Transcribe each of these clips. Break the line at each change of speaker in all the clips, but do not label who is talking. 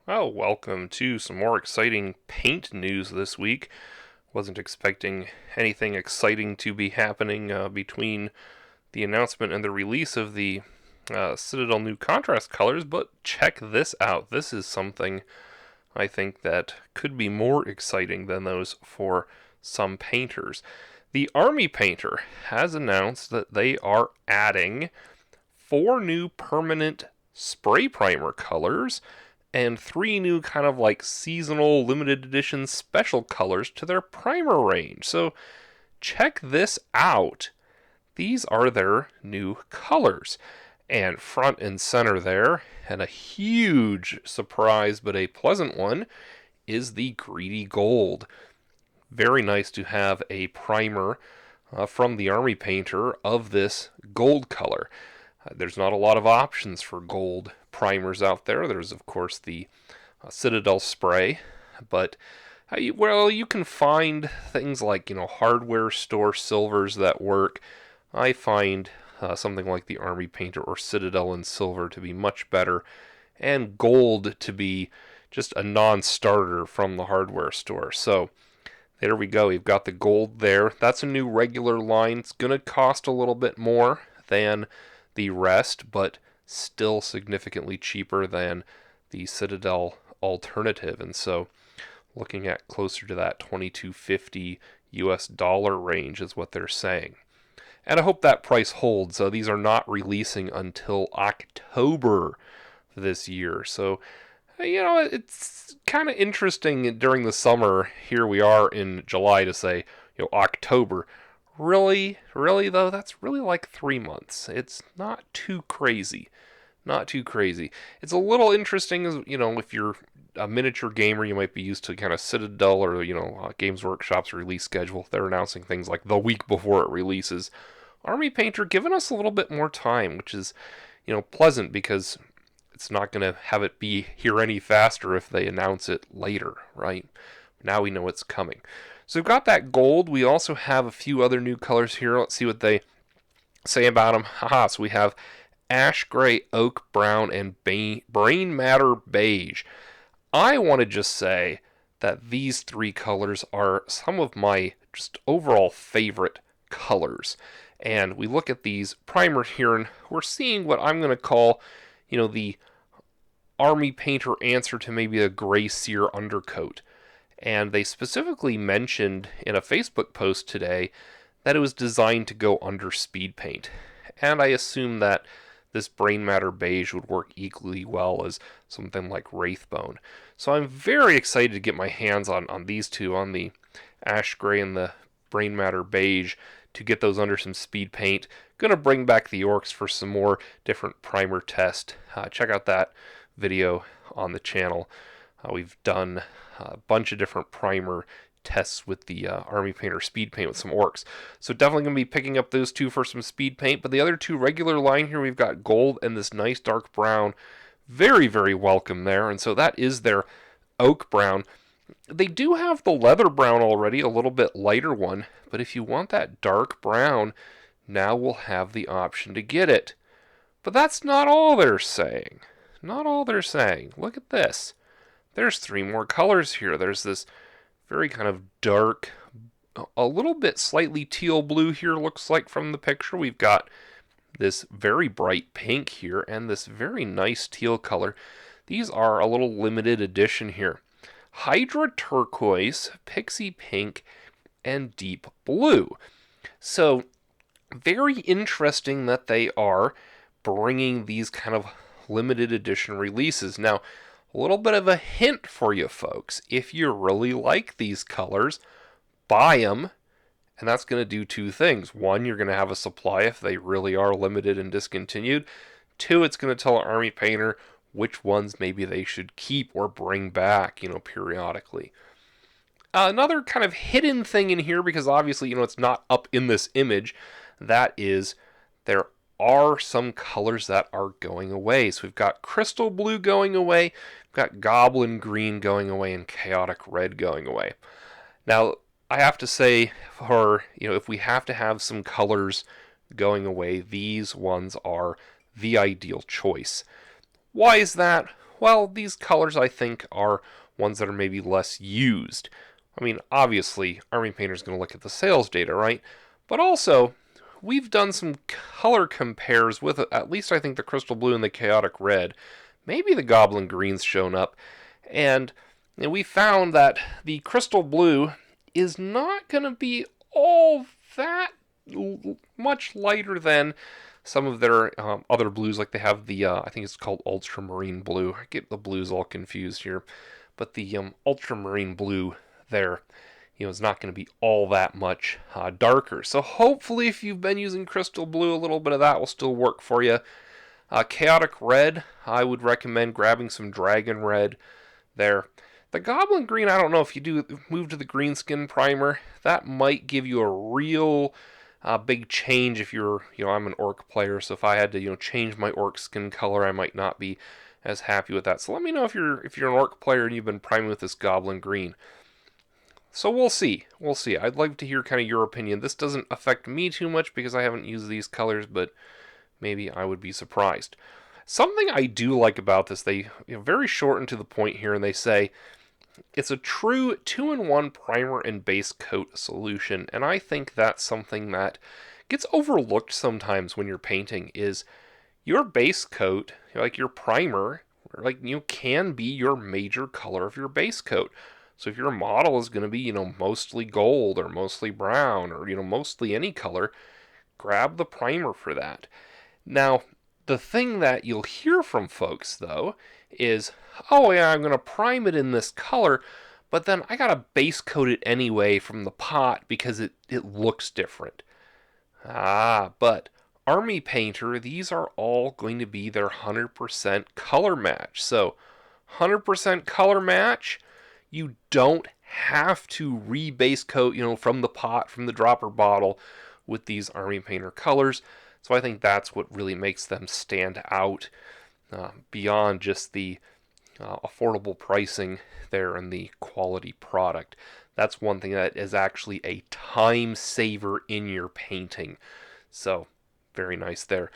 Well, welcome to some more exciting paint news this week. Wasn't expecting anything exciting to be happening between the announcement and the release of the Citadel new contrast colors, but check this out. This is something I think that could be more exciting than those for some painters. The Army Painter has announced that they are adding 4 new permanent spray primer colors and 3 new kind of like seasonal limited edition special colors to their primer range. So check this out. These are their new colors. And front and center there, and a huge surprise but a pleasant one, is the Greedy Gold. Very nice to have a primer from the Army Painter of this gold color. There's not a lot of options for gold primers out there. There's, of course, the Citadel spray, but you can find things like hardware store silvers that work. I find something like the Army Painter or Citadel in silver to be much better, and gold to be just a non-starter from the hardware store. So there we go. We've got the gold there. That's a new regular line. It's going to cost a little bit more than the rest, but still significantly cheaper than the Citadel alternative. And so looking at closer to that $22.50 US dollar range is what they're saying. And I hope that price holds. So these are not releasing until October this year. So, it's kind of interesting during the summer. Here we are in July to say, October. Really, though, that's really like 3 months. It's not too crazy. Not too crazy. It's a little interesting, as if you're a miniature gamer, you might be used to kind of Citadel or, Games Workshop's release schedule. They're announcing things like the week before it releases. Army Painter giving us a little bit more time, which is, pleasant because it's not going to have it be here any faster if they announce it later, right? Now we know it's coming. So we've got that gold. We also have a few other new colors here. Let's see what they say about them. So we have ash gray, oak brown, and Brainmatter Beige. I want to just say that these 3 colors are some of my just overall favorite colors. And we look at these primers here, and we're seeing what I'm going to call, the Army Painter answer to maybe a gray sear undercoat. And they specifically mentioned in a Facebook post today that it was designed to go under speed paint. And I assume that this Brainmatter Beige would work equally well as something like Wraithbone. So I'm very excited to get my hands on these two, on the Ash Gray and the Brainmatter Beige, to get those under some speed paint. Gonna bring back the Orcs for some more different primer test. Check out that video on the channel. We've done a bunch of different primer tests with the Army Painter speed paint with some Orcs. So definitely going to be picking up those 2 for some speed paint. But the other 2 regular line here, we've got gold and this nice dark brown. Very, very welcome there. And so that is their oak brown. They do have the leather brown already, a little bit lighter one. But if you want that dark brown, now we'll have the option to get it. But that's not all they're saying. Not all they're saying. Look at this. There's 3 more colors here. There's this very kind of dark, a little bit slightly teal blue here, looks like from the picture. We've got this very bright pink here and this very nice teal color. These are a little limited edition here. Hydra Turquoise, Pixie Pink, and Deep Blue. So very interesting that they are bringing these kind of limited edition releases. Now, a little bit of a hint for you folks. If you really like these colors, buy them, and that's going to do 2 things. 1, you're going to have a supply if they really are limited and discontinued. 2, it's going to tell Army Painter which ones maybe they should keep or bring back, periodically. Another kind of hidden thing in here, because obviously, it's not up in this image, that is there are some colors that are going away. So we've got Crystal Blue going away, we've got Goblin Green going away, and Chaotic Red going away. Now, I have to say, if we have to have some colors going away, these ones are the ideal choice. Why is that? well, these colors I think are ones that are maybe less used. I mean, obviously, Army Painter's going to look at the sales data, right? But also, we've done some color compares with at least I think the Crystal Blue and the Chaotic Red. Maybe the Goblin Green's shown up. And we found that the Crystal Blue is not going to be all that much lighter than some of their other blues, like they have the, I think it's called Ultramarine Blue. I get the blues all confused here. But the Ultramarine Blue there, is not going to be all that much darker. So hopefully if you've been using Crystal Blue, a little bit of that will still work for you. Chaotic Red, I would recommend grabbing some Dragon Red there. The Goblin Green, I don't know if you do move to the Greenskin Primer, that might give you a real big change if you're, I'm an Orc player, so if I had to, change my Orc skin color, I might not be as happy with that. So let me know if you're an Orc player and you've been priming with this Goblin Green. So we'll see. I'd like to hear kind of your opinion. This doesn't affect me too much because I haven't used these colors, but maybe I would be surprised. Something I do like about this, they very short and to the point here, and they say it's a true 2-in-1 primer and base coat solution, and I think that's something that gets overlooked sometimes when you're painting, is your base coat, like your primer, can be your major color of your base coat. So if your model is going to be, mostly gold or mostly brown or, mostly any color, grab the primer for that. Now, the thing that you'll hear from folks, though, is, oh yeah, I'm going to prime it in this color, but then I got to base coat it anyway from the pot because it looks different. But Army Painter, these are all going to be their 100% color match. So, 100% color match, you don't have to rebase coat, from the pot, from the dropper bottle with these Army Painter colors. So I think that's what really makes them stand out beyond just the affordable pricing there and the quality product. That's one thing that is actually a time saver in your painting. So, very nice there.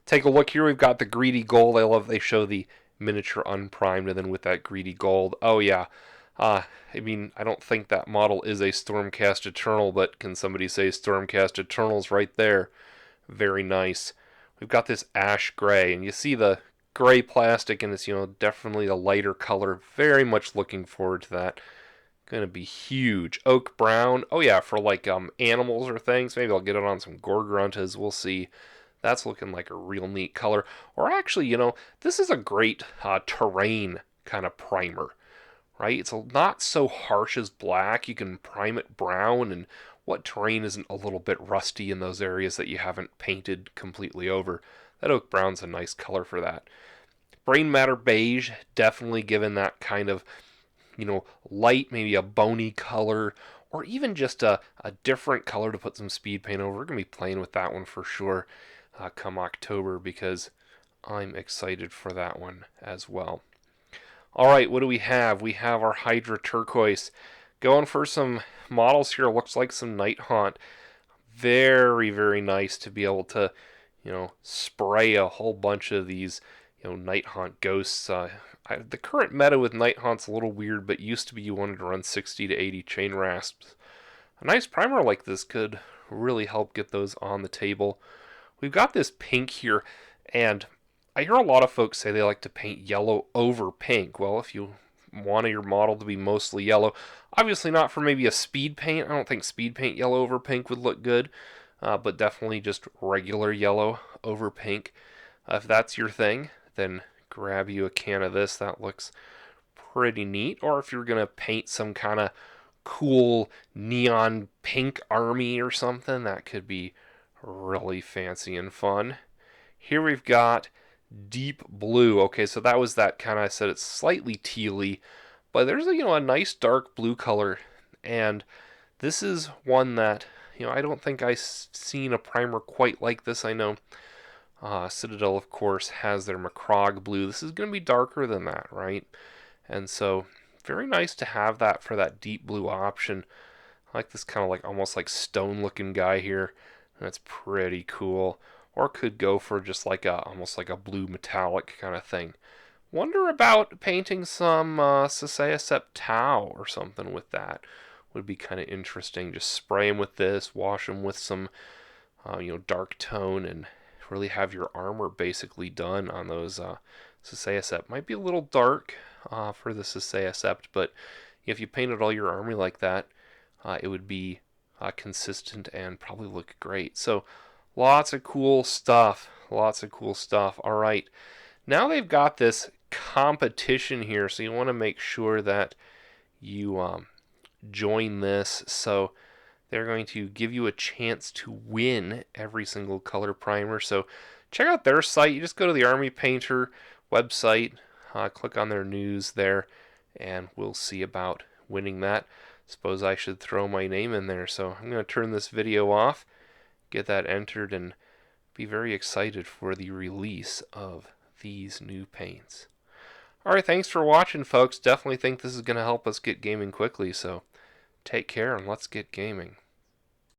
Take a look here. We've got the Greedy Gold. I love they show the miniature unprimed and then with that Greedy Gold. Oh, yeah. I don't think that model is a Stormcast Eternal, but can somebody say Stormcast Eternal's right there? Very nice. We've got this ash gray, and you see the gray plastic, and it's, definitely a lighter color. Very much looking forward to that. Gonna be huge. Oak brown. Oh yeah, for like animals or things. Maybe I'll get it on some Gorgruntas. We'll see. That's looking like a real neat color. Or actually, this is a great terrain kind of primer, right? It's not so harsh as black. You can prime it brown, and what terrain isn't a little bit rusty in those areas that you haven't painted completely over? That oak brown's a nice color for that. Brainmatter Beige, definitely given that kind of, light, maybe a bony color, or even just a different color to put some speed paint over. We're going to be playing with that one for sure come October because I'm excited for that one as well. All right, what do we have? We have our Hydra Turquoise. Going for some models here. Looks like some Night Haunt. Very, very nice to be able to, spray a whole bunch of these, Night Haunt ghosts. The current meta with Night Haunt's a little weird, but used to be you wanted to run 60 to 80 chain rasps. A nice primer like this could really help get those on the table. We've got this pink here, and I hear a lot of folks say they like to paint yellow over pink. Well, if you want your model to be mostly yellow, obviously not for maybe a speed paint. I don't think speed paint yellow over pink would look good, but definitely just regular yellow over pink. If that's your thing, then grab you a can of this. That looks pretty neat. Or if you're going to paint some kind of cool neon pink army or something, that could be really fancy and fun. Here we've got deep blue. Okay, so that was that kind of, I said it's slightly tealy, but there's a nice dark blue color, and this is one that I don't think I've seen a primer quite like this. I know Citadel, of course, has their Macrog blue. This is going to be darker than that, right? And so very nice to have that for that deep blue option. I like this kind of like almost like stone looking guy here. That's pretty cool. Or could go for just like almost like a blue metallic kind of thing. Wonder about painting some Sisseya Tau or something with that. Would be kind of interesting. Just spray them with this, wash them with some, dark tone, and really have your armor basically done on those Sisseya. Might be a little dark for the Sisseya, but if you painted all your army like that, it would be consistent and probably look great. So lots of cool stuff. Lots of cool stuff. All right. Now they've got this competition here, so you want to make sure that you join this. So they're going to give you a chance to win every single color primer. So check out their site. You just go to the Army Painter website, click on their news there, and we'll see about winning that. Suppose I should throw my name in there. So I'm going to turn this video off, get that entered, and be very excited for the release of these new paints. Alright, thanks for watching, folks. Definitely think this is going to help us get gaming quickly, so take care and let's get gaming.